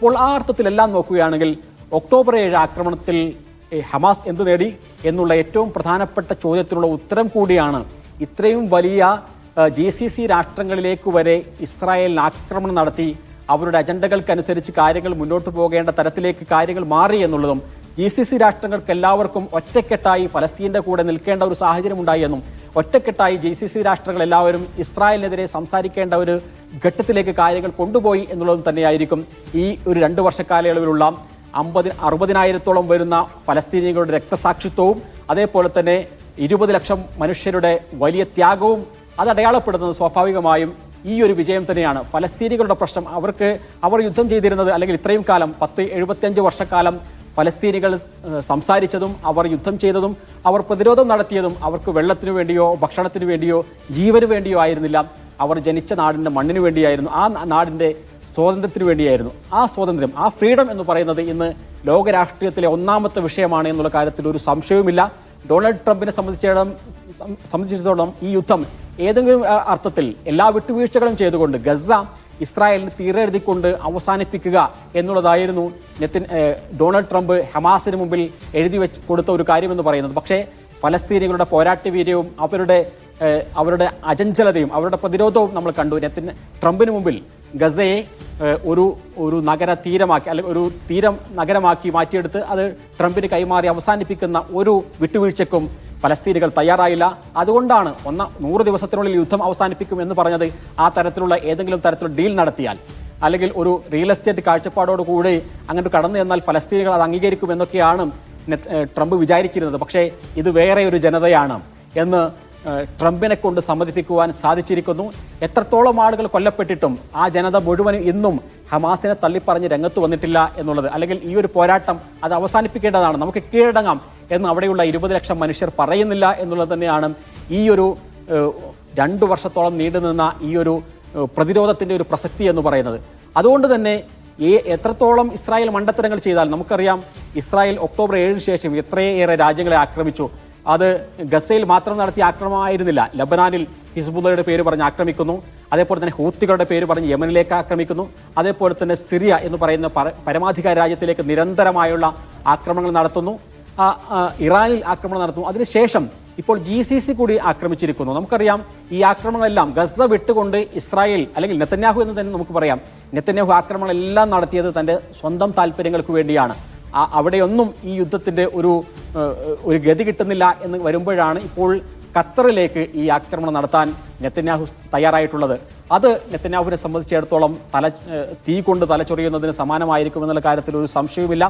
അപ്പോൾ ആ അർത്ഥത്തിലെല്ലാം നോക്കുകയാണെങ്കിൽ ഒക്ടോബർ 7 ആക്രമണത്തിൽ ഹമാസ് എന്ത് നേടി എന്നുള്ള ഏറ്റവും പ്രധാനപ്പെട്ട ചോദ്യത്തിനുള്ള ഉത്തരം കൂടിയാണ് ഇത്രയും വലിയ GCC രാഷ്ട്രങ്ങളിലേക്ക് വരെ ഇസ്രായേലിന് ആക്രമണം നടത്തി അവരുടെ അജണ്ടകൾക്കനുസരിച്ച് കാര്യങ്ങൾ മുന്നോട്ട് പോകേണ്ട തരത്തിലേക്ക് കാര്യങ്ങൾ മാറി എന്നുള്ളതും GCC രാഷ്ട്രങ്ങൾക്ക് എല്ലാവർക്കും ഒറ്റക്കെട്ടായി ഫലസ്തീൻ്റെ കൂടെ നിൽക്കേണ്ട ഒരു സാഹചര്യം ഉണ്ടായി എന്നും ഒറ്റക്കെട്ടായി GCC രാഷ്ട്രങ്ങൾ എല്ലാവരും ഇസ്രായേലിനെതിരെ സംസാരിക്കേണ്ട ഒരു ഘട്ടത്തിലേക്ക് കാര്യങ്ങൾ കൊണ്ടുപോയി എന്നുള്ളതും തന്നെയായിരിക്കും ഈ ഒരു 2 വർഷ കാലയളവിലുള്ള 60,000-ഓളം വരുന്ന ഫലസ്തീനികളുടെ രക്തസാക്ഷിത്വവും അതേപോലെ തന്നെ 20 ലക്ഷം മനുഷ്യരുടെ വലിയ ത്യാഗവും അത് അടയാളപ്പെടുന്നത് സ്വാഭാവികമായും ഈ ഒരു വിജയം തന്നെയാണ്. ഫലസ്തീനികളുടെ പ്രശ്നം അവർ യുദ്ധം ചെയ്തിരുന്നത് അല്ലെങ്കിൽ ഇത്രയും കാലം 75 വർഷക്കാലം ഫലസ്തീനികൾ സംസാരിച്ചതും അവർ യുദ്ധം ചെയ്തതും അവർ പ്രതിരോധം നടത്തിയതും അവർക്ക് വെള്ളത്തിനു വേണ്ടിയോ ഭക്ഷണത്തിനു വേണ്ടിയോ ജീവന് വേണ്ടിയോ ആയിരുന്നില്ല. അവർ ജനിച്ച നാടിൻ്റെ മണ്ണിനു വേണ്ടിയായിരുന്നു, ആ നാടിൻ്റെ സ്വാതന്ത്ര്യത്തിന് വേണ്ടിയായിരുന്നു. ആ സ്വാതന്ത്ര്യം, ആ ഫ്രീഡം എന്ന് പറയുന്നത് ഇന്ന് ലോകരാഷ്ട്രീയത്തിലെ ഒന്നാമത്തെ വിഷയമാണ് എന്നുള്ള കാര്യത്തിൽ ഒരു സംശയവുമില്ല. ഡൊണാൾഡ് ട്രംപിനെ സംബന്ധിച്ചിടത്തോളം ഈ യുദ്ധം ഏതെങ്കിലും അർത്ഥത്തിൽ എല്ലാ വിട്ടുവീഴ്ചകളും ചെയ്തുകൊണ്ട് ഗസ ഇസ്രായേലിന് തീരെഴുതിക്കൊണ്ട് അവസാനിപ്പിക്കുക എന്നുള്ളതായിരുന്നു ഡൊണാൾഡ് ട്രംപ് ഹമാസിന് മുമ്പിൽ എഴുതി വെച്ച് കൊടുത്ത ഒരു കാര്യമെന്ന് പറയുന്നത്. പക്ഷേ ഫലസ്തീനികളുടെ പോരാട്ടവീര്യവും അവരുടെ അചഞ്ചലതയും അവരുടെ പ്രതിരോധവും നമ്മൾ കണ്ടു. ട്രംപിന് മുമ്പിൽ ഗസയെ ഒരു നഗര തീരമാക്കി അല്ലെങ്കിൽ ഒരു തീരം നഗരമാക്കി മാറ്റിയെടുത്ത് അത് ട്രംപിന് കൈമാറി അവസാനിപ്പിക്കുന്ന ഒരു വിട്ടുവീഴ്ചക്കും ഫലസ്തീനികൾ തയ്യാറായില്ല. അതുകൊണ്ടാണ് 100 ദിവസത്തിനുള്ളിൽ യുദ്ധം അവസാനിപ്പിക്കും എന്ന് പറഞ്ഞത്. ആ തരത്തിലുള്ള ഏതെങ്കിലും തരത്തിലുള്ള ഡീൽ നടത്തിയാൽ അല്ലെങ്കിൽ ഒരു റിയൽ എസ്റ്റേറ്റ് കാഴ്ചപ്പാടോടുകൂടി അങ്ങോട്ട് കടന്നു ചെന്നാൽ ഫലസ്തീനികൾ അത് അംഗീകരിക്കുമെന്നൊക്കെയാണ് ട്രംപ് വിചാരിച്ചിരുന്നത്. പക്ഷേ ഇത് വേറെ ഒരു ജനതയാണ് എന്ന് ട്രംപിനെ കൊണ്ട് സമ്മതിപ്പിക്കുവാൻ സാധിച്ചിരിക്കുന്നു. എത്രത്തോളം ആളുകൾ കൊല്ലപ്പെട്ടിട്ടും ആ ജനത മുഴുവനും ഇന്നും ഹമാസിനെ തള്ളിപ്പറഞ്ഞ് രംഗത്ത് വന്നിട്ടില്ല എന്നുള്ളത്, അല്ലെങ്കിൽ ഈ ഒരു പോരാട്ടം അത് അവസാനിപ്പിക്കേണ്ടതാണ്, നമുക്ക് കീഴടങ്ങാം എന്ന് അവിടെയുള്ള 20 ലക്ഷം മനുഷ്യർ പറയുന്നില്ല എന്നുള്ളത് തന്നെയാണ് ഈ ഒരു 2 വർഷത്തോളം നീണ്ടുനിന്ന ഈ ഒരു പ്രതിരോധത്തിൻ്റെ ഒരു പ്രസക്തി എന്ന് പറയുന്നത്. അതുകൊണ്ട് തന്നെ എത്രത്തോളം ഇസ്രായേൽ മണ്ടത്തരങ്ങൾ ചെയ്താൽ നമുക്കറിയാം, ഇസ്രായേൽ ഒക്ടോബർ 7 ശേഷം എത്രയേറെ രാജ്യങ്ങളെ ആക്രമിച്ചു. അത് ഗസയിൽ മാത്രം നടത്തിയ ആക്രമണമായിരുന്നില്ല. ലബനാനിൽ ഹിസ്ബുള്ളയുടെ പേര് പറഞ്ഞ് ആക്രമിക്കുന്നു, അതേപോലെ തന്നെ ഹൂത്തികളുടെ പേര് പറഞ്ഞ് യമനിലേക്ക് ആക്രമിക്കുന്നു, അതേപോലെ തന്നെ സിറിയ എന്ന് പറയുന്ന പരമാധികാര രാജ്യത്തിലേക്ക് നിരന്തരമായുള്ള ആക്രമണങ്ങൾ നടത്തുന്നു, ഇറാനിൽ ആക്രമണം നടത്തുന്നു. അതിനുശേഷം ഇപ്പോൾ GCC കൂടി ആക്രമിച്ചിരിക്കുന്നു. നമുക്കറിയാം ഈ ആക്രമണങ്ങളെല്ലാം ഗസ വിട്ടുകൊണ്ട് ഇസ്രായേൽ അല്ലെങ്കിൽ നെതന്യാഹു എന്ന് തന്നെ നമുക്ക് പറയാം, നെതന്യാഹു ആക്രമണങ്ങളെല്ലാം നടത്തിയത് തൻ്റെ സ്വന്തം താല്പര്യങ്ങൾക്ക് വേണ്ടിയാണ്. അവിടെയൊന്നും ഈ യുദ്ധത്തിൻ്റെ ഒരു ഗതി കിട്ടുന്നില്ല എന്ന് വരുമ്പോഴാണ് ഇപ്പോൾ ഖത്തറിലേക്ക് ഈ ആക്രമണം നടത്താൻ നെതന്യാഹു തയ്യാറായിട്ടുള്ളത്. അത് നെതന്യാഹുവിനെ സംബന്ധിച്ചിടത്തോളം തീ കൊണ്ട് തലച്ചൊറിയുന്നതിന് സമാനമായിരിക്കുമെന്നുള്ള കാര്യത്തിൽ ഒരു സംശയവുമില്ല.